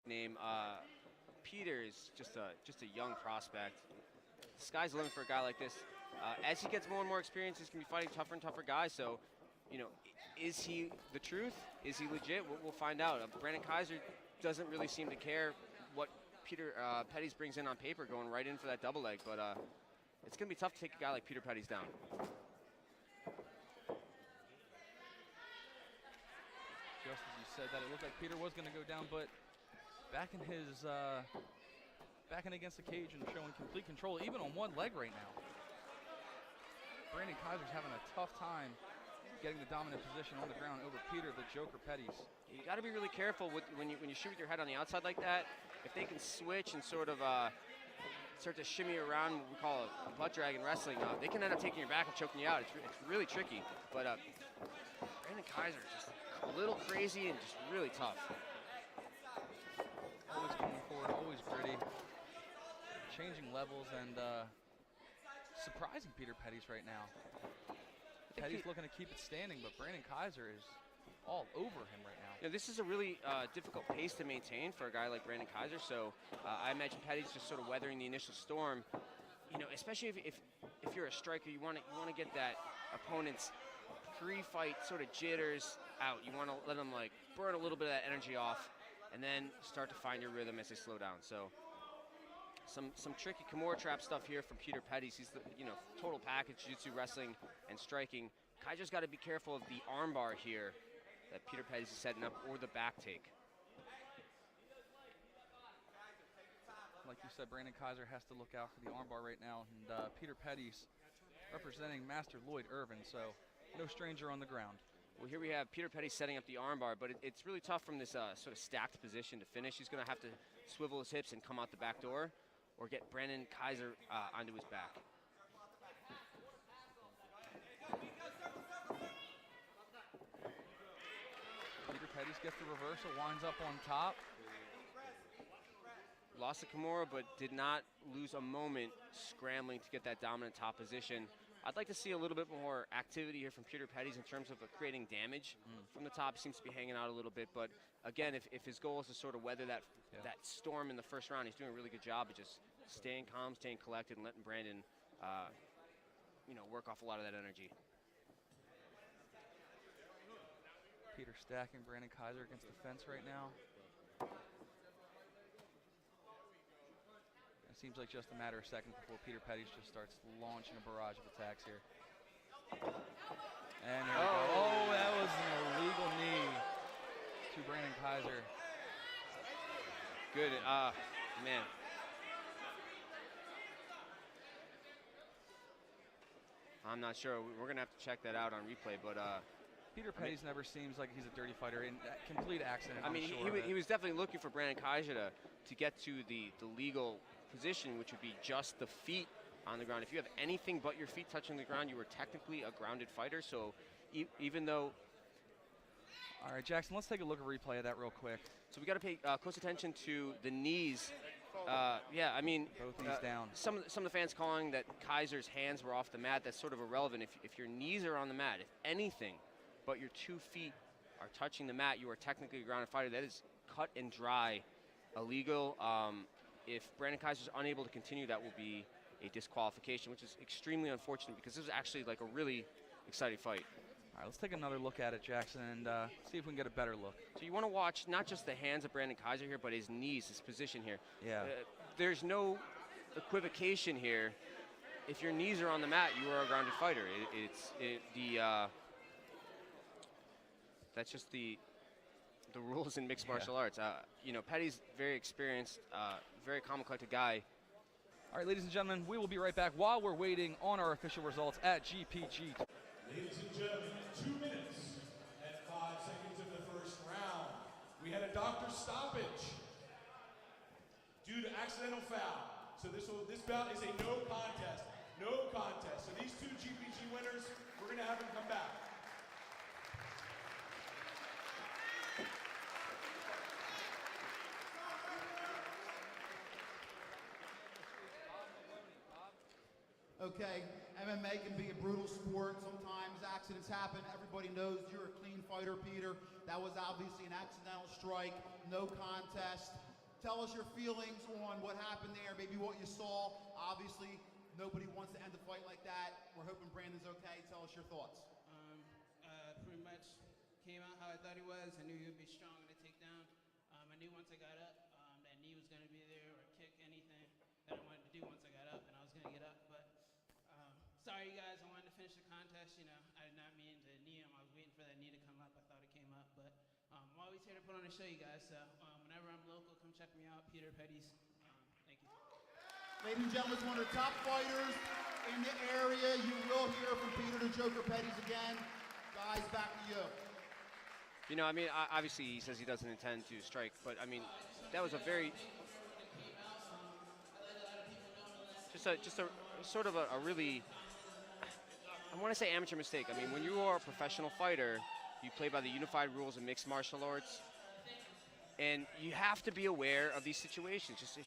name. Peter is just a young prospect. The sky's the limit for a guy like this. As he gets more and more experience, he's going to be fighting tougher and tougher guys. So, you know, is he the truth? Is he legit? We'll find out. Brandon Kaiser doesn't really seem to care what Peter Petties brings in on paper, going right in for that double leg. But it's going to be tough to take a guy like Peter Petties down. Just as you said that, it looked like Peter was going to go down, but back in against the cage and showing complete control, even on one leg right now. Brandon Kaiser's having a tough time getting the dominant position on the ground over Peter the Joker Petties. You got to be really careful when you shoot with your head on the outside like that. If they can switch and sort of start to shimmy around, what we call a butt drag in wrestling, they can end up taking your back and choking you out. It's really tricky. But Brandon Kaiser is just a little crazy and just really tough. Always going forward, always gritty, changing levels and surprising Peter Petties right now. Petties looking to keep it standing, but Brandon Kaiser is all over him right now. You know, this is a really difficult pace to maintain for a guy like Brandon Kaiser, so I imagine Petties just sort of weathering the initial storm. You know, especially if you're a striker, you want to get that opponent's pre-fight sort of jitters out. You want to let them like burn a little bit of that energy off, and then start to find your rhythm as they slow down. So some tricky Kimura trap stuff here from Peter Petties. He's the total package, jiu-jitsu, wrestling, and striking. Kaiser's got to be careful of the armbar here that Peter Petties is setting up, or the back take. Like you said, Brandon Kaiser has to look out for the armbar right now, and Peter Petties representing Master Lloyd Irvin, so no stranger on the ground. Well, here we have Peter Petties setting up the armbar, but it's really tough from this sort of stacked position to finish. He's going to have to swivel his hips and come out the back door, or get Brandon Kaiser onto his back. Peter Petties gets the reversal, winds up on top. Lost the Kimura, but did not lose a moment scrambling to get that dominant top position. I'd like to see a little bit more activity here from Peter Petties in terms of creating damage from the top. He seems to be hanging out a little bit, but again, if his goal is to sort of weather that storm in the first round, he's doing a really good job of just staying calm, staying collected, and letting Brandon, work off a lot of that energy. Peter stacking Brandon Kaiser against the fence right now. It seems like just a matter of seconds before Peter Petties just starts launching a barrage of attacks here. And there we go. Oh, that was an illegal knee to Brandon Kaiser. Good, man. I'm not sure. We're going to have to check that out on replay, but Peter Petties never seems like he's a dirty fighter. In complete accident. I mean, he was definitely looking for Brandon Kaiser to get to the legal position, which would be just the feet on the ground. If you have anything but your feet touching the ground, you were technically a grounded fighter. So even though... All right, Jackson, let's take a look at a replay of that real quick. So we got to pay close attention to the knees. I mean... Both knees down. Some of the fans calling that Kaiser's hands were off the mat. That's sort of irrelevant. If your knees are on the mat, if anything but your 2 feet are touching the mat, you are technically a grounded fighter. That is cut and dry illegal. If Brandon Kaiser is unable to continue, that will be a disqualification, which is extremely unfortunate because this was actually like a really exciting fight. All right, let's take another look at it, Jackson, and see if we can get a better look. So you want to watch not just the hands of Brandon Kaiser here, but his knees, his position here. Yeah. There's no equivocation here. If your knees are on the mat, you are a grounded fighter. That's just the rules in mixed martial arts. Petties, very experienced, very calm and collected guy. All right, ladies and gentlemen, we will be right back while we're waiting on our official results at GPG. Ladies and gentlemen, 2 minutes and 5 seconds of the first round. We had a doctor stoppage due to accidental foul. So this bout is a no contest. No contest. So these 2 GPG winners, we're going to have them come back. Okay, MMA can be a brutal sport. Sometimes accidents happen. Everybody knows you're a clean fighter, Peter. That was obviously an accidental strike, no contest. tell us your feelings on what happened there, maybe what you saw. Obviously, nobody wants to end a fight like that. We're hoping Brandon's okay. Tell us your thoughts. Pretty much came out how I thought he was. I knew he would be strong in the takedown. I knew once I got up that knee was going to be there, or kick, anything that I wanted to do once I got up, and I was going to get up. But sorry, you guys. I wanted to finish the contest. You know, I did not mean to knee him. I was waiting for that knee to come up. I thought it came up, but I'm always here to put on a show, you guys. So whenever I'm local, come check me out. Peter Petties. Thank you. Ladies and gentlemen, it's one of the top fighters in the area. You will hear from Peter the Joker Petties again. Guys, back to you. You know, I mean, obviously he says he doesn't intend to strike, but I mean, that was a very, just a sort of a really, I want to say amateur mistake. I mean, when you are a professional fighter, you play by the unified rules of mixed martial arts, and you have to be aware of these situations. Just